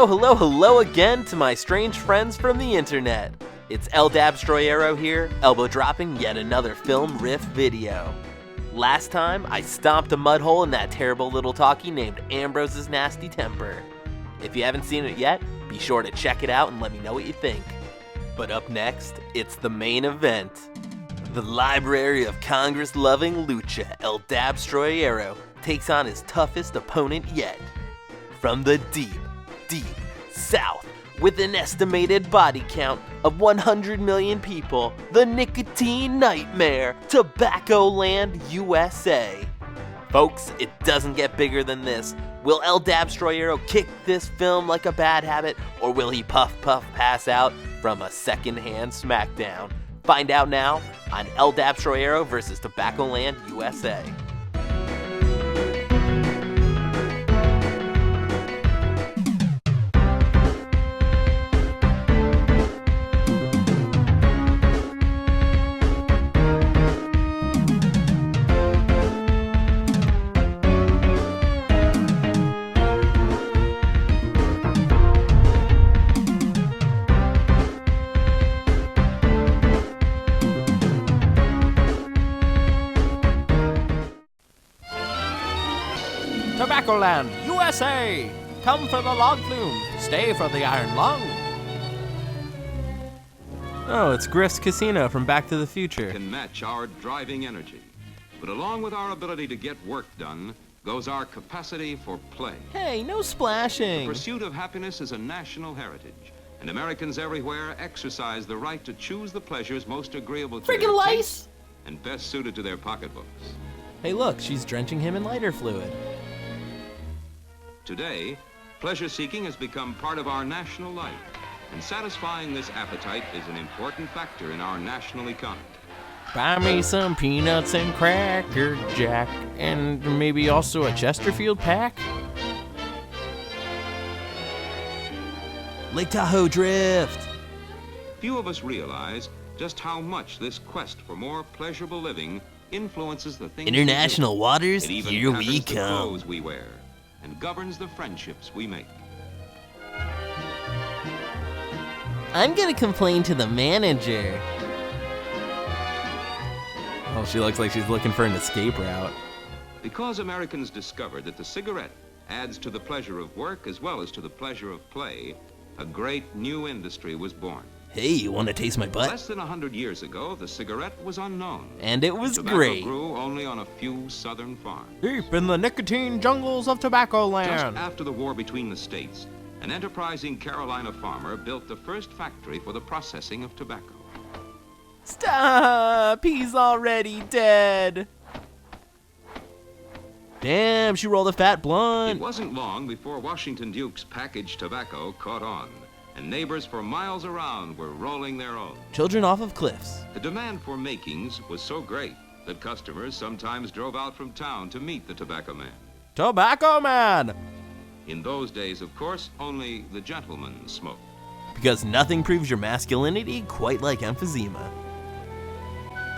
Hello again to my strange friends from the internet. It's Dabstroyero here, elbow dropping yet another film riff video. Last time, I stomped a mud hole in that terrible little talkie named Ambrose's nasty temper. If you haven't seen it yet, be sure to check it out and let me know what you think. But up next, it's the main event. The Library of Congress-loving Lucha, Dabstroyero, takes on his toughest opponent yet. From the deep South, with an estimated body count of 100 million people, the nicotine nightmare, Tobaccoland USA. Folks, it doesn't get bigger than this. Will Dabstroyero kick this film like a bad habit, or will he puff pass out from a second-hand smackdown? Find out now on Dabstroyero vs. Tobaccoland USA. Tobaccoland USA! Come for the log flume, stay for the iron lung. Oh, it's Griff's Casino from Back to the Future. Can match our driving energy. But along with our ability to get work done goes our capacity for play. Hey, no splashing. The pursuit of happiness is a national heritage, and Americans everywhere exercise the right to choose the pleasures most agreeable to their taste and best suited to their pocketbooks. Hey look, she's drenching him in lighter fluid. Today, pleasure seeking has become part of our national life, and satisfying this appetite is an important factor in our national economy. Buy me some peanuts and Cracker Jack, and maybe also a Chesterfield pack? Lake Tahoe Drift. Few of us realize just how much this quest for more pleasurable living influences the things International we do. waters, It even here we patterns the come. clothes we wear and governs the friendships we make. I'm gonna complain to the manager. Oh, she looks like she's looking for an escape route. Because Americans discovered that the cigarette adds to the pleasure of work as well as to the pleasure of play, a great new industry was born. Hey, you wanna taste my butt? Less than 100 years ago, the cigarette was unknown. And it was Tobacco great. grew only on a few southern farms. Deep in the nicotine jungles of Just Tobaccoland. after the war between the states, an enterprising Carolina farmer built the first factory for the processing of tobacco. Stop! He's already dead. Damn, she rolled a fat It blunt. wasn't long before Washington Duke's packaged tobacco caught on, and neighbors for miles around were rolling their own. Children off of cliffs. The demand for makings was so great that customers sometimes drove out from town to meet the tobacco man. Tobacco Man! In those days, of course, only the gentleman smoked. Because nothing proves your masculinity quite like emphysema.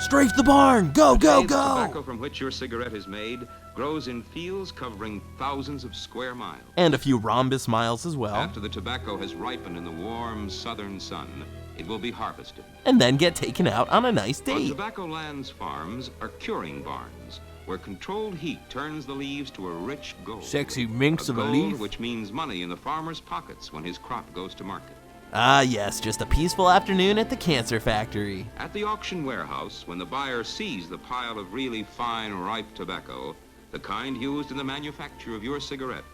Strafe the barn! Go, go, Today, the tobacco go! from which your cigarette is made grows in fields covering thousands of square miles. And a few rhombus miles as well. After the tobacco has ripened in the warm southern sun, it will be harvested. And then get taken out on a nice On date. Tobaccoland's farms are curing barns, where controlled heat turns the leaves to a rich gold. Sexy minx a of a gold leaf. which means money in the farmer's pockets when his crop goes to market. Ah yes, just a peaceful afternoon at the cancer factory. At the auction warehouse, when the buyer sees the pile of really fine, ripe tobacco, the kind used in the manufacture of your cigarette,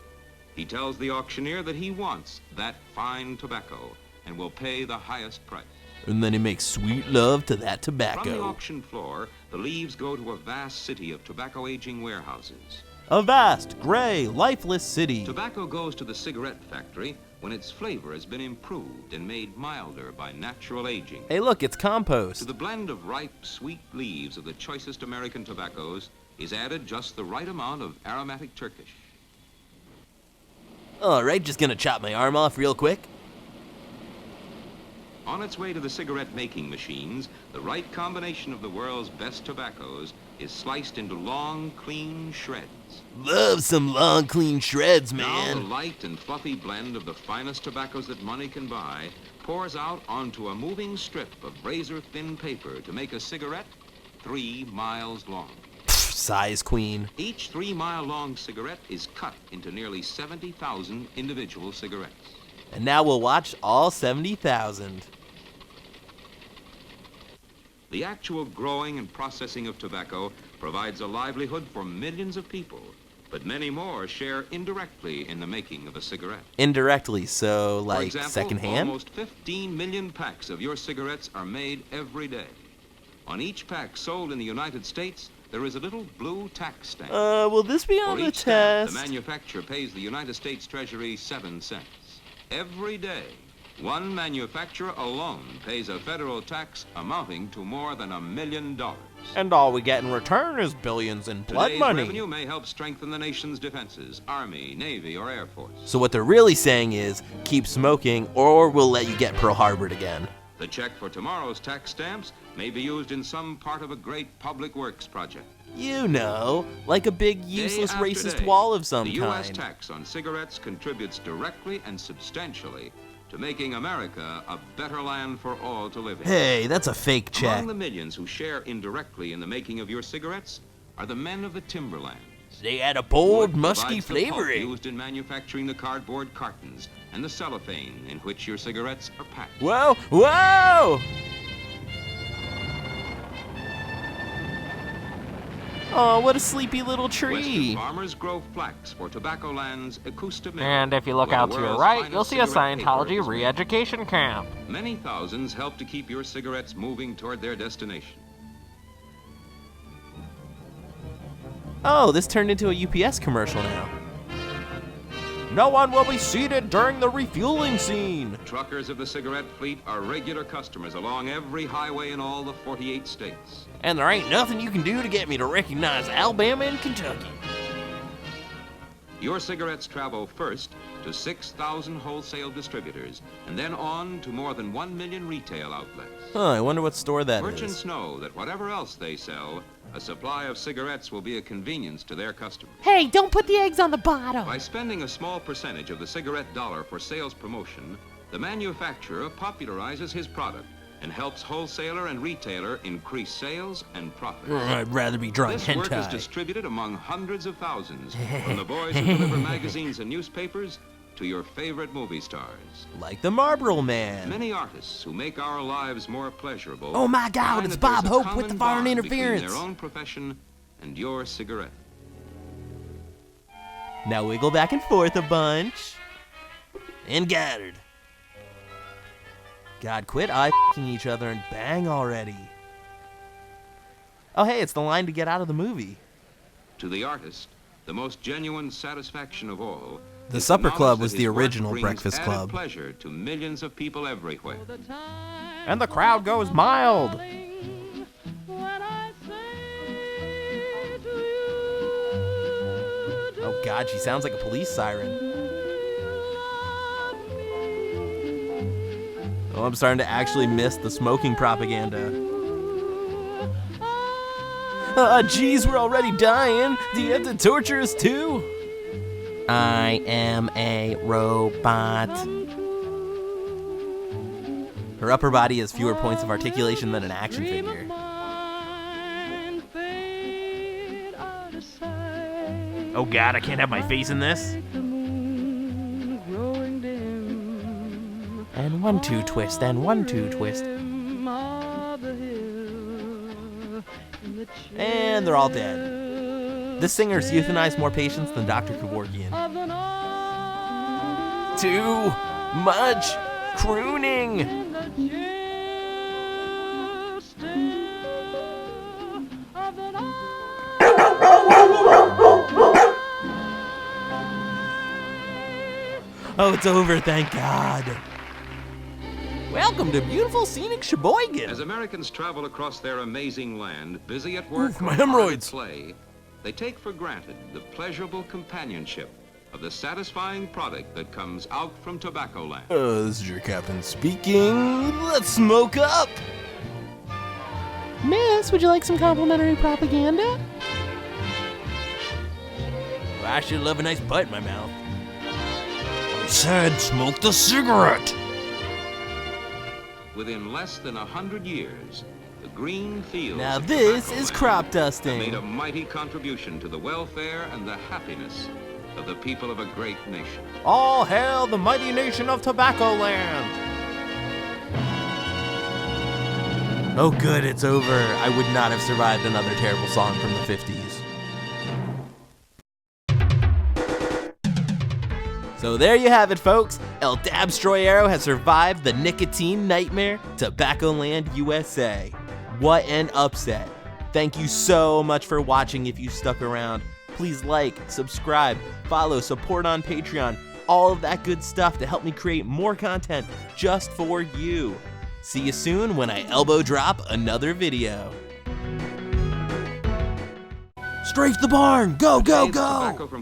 he tells the auctioneer that he wants that fine tobacco and will pay the highest price. And then he makes sweet love to that From the tobacco. auction floor, the leaves go to a vast city of tobacco aging warehouses. A vast, gray, lifeless city. Tobacco goes to the cigarette factory when its flavor has been improved and made milder by natural aging. Hey look, it's To compost. the blend of ripe, sweet leaves of the choicest American tobaccos is added just the right amount of aromatic Turkish. Alright, just gonna chop my arm off real quick. On its way to the cigarette-making machines, the right combination of the world's best tobaccos is sliced into long, clean shreds. Love some long, clean shreds, Now the man. light and fluffy blend of the finest tobaccos that money can buy pours out onto a moving strip of razor-thin paper to make a cigarette 3 miles long. Size queen. Each 3-mile-long cigarette is cut into nearly 70,000 individual cigarettes. And now we'll watch all 70,000. The actual growing and processing of tobacco provides a livelihood for millions of people, but many more share indirectly in the making of a cigarette. Indirectly, so For like example, secondhand? almost 15 million packs of your cigarettes are made every day. On each pack sold in the United States, there is a little blue tax stamp. Will this be on For the each stamp, test? the manufacturer pays the United States Treasury 7 cents. Every day, one manufacturer alone pays a federal tax amounting to more than $1 million. And all we get in return is billions in blood Today's money. revenue may help strengthen the nation's defenses, Army, Navy, or Air Force. So what they're really saying is, keep smoking or we'll let you get Pearl Harbored again. The check for tomorrow's tax stamps may be used in some part of a great public works project. You know, like a big useless Day after racist day, wall of some the U.S. kind. tax on cigarettes contributes directly and substantially to making America a better land for all to live in. Hey, that's a fake check. Among the millions who share indirectly in the making of your cigarettes are the men of the timberland. They had a bold, Wood musky provides the pulp flavoring. used in manufacturing the cardboard cartons and the cellophane in which your cigarettes are packed. Whoa, whoa! Oh, what a sleepy little Western tree. farmers grow flax for Tobaccoland's Acosta Mill. And if you look where out the to your world's right, finest you'll see a cigarette paper Scientology is made. re-education camp. Many thousands help to keep your cigarettes moving toward their destination. Oh, this turned into a UPS commercial now. No one will be seated during the refueling scene. Truckers of the cigarette fleet are regular customers along every highway in all the 48 states. And there ain't nothing you can do to get me to recognize Alabama and Kentucky. Your cigarettes travel first to 6,000 wholesale distributors and then on to more than 1 million retail outlets. Huh, I wonder what store that Merchants is. know that whatever else they sell, a supply of cigarettes will be a convenience to their customers. Hey, don't put the eggs on the bottom. By spending a small percentage of the cigarette dollar for sales promotion, the manufacturer popularizes his product and helps wholesaler and retailer increase sales and profits. I'd rather be drawing This work is hentai. distributed among hundreds of thousands, from the boys who deliver magazines and newspapers to your favorite movie stars. Like the Marlboro Man. Many artists who make our lives more pleasurable. Oh my God, find it's that there's Bob a Hope with common the foreign bond between interference. their own profession and your cigarette. Now wiggle back and forth a bunch. And Goddard. God, quit eye-f***ing each other and bang already. Oh hey, it's the line to get out of the movie. To the artist, the most genuine satisfaction of all The is Supper knowledge Club that was his the work original brings Breakfast added Club. pleasure to millions of people everywhere. And the crowd goes mild. Oh God, she sounds like a police siren. Oh, I'm starting to actually miss the smoking propaganda. Geez, we're already dying. Do you have to torture us too? I am a robot. Her upper body has fewer points of articulation than an action figure. Oh God, I can't have my face in this. And 1, 2 twist, and 1, 2 twist. And they're all dead. This singer's euthanized more patients than Dr. Kevorkian. Too much crooning. Oh, it's over, thank God. Welcome to beautiful scenic Sheboygan. As Americans travel across their amazing land, busy at work Oof, my or hard at hemorrhoids. play, they take for granted the pleasurable companionship of the satisfying product that comes out from Tobaccoland. This is your captain speaking. Let's smoke up! Miss, would you like some complimentary propaganda? Well, I should love a nice bite in my mouth. I said smoke the cigarette. Within less than 100 years, the green fields Now of this is Tobaccoland crop have dusting. made a mighty contribution to the welfare and the happiness of the people of a great nation. All hail the mighty nation of Tobaccoland! Oh good, it's over. I would not have survived another terrible song from the 50s. So there you have it, folks. El Dabstroyero has survived the nicotine nightmare, Tobaccoland USA. What an upset. Thank you so much for watching if you stuck around. Please like, subscribe, follow, support on Patreon, all of that good stuff to help me create more content just for you. See you soon when I elbow drop another video. Strafe the barn! Go, go, Today, the go! tobacco from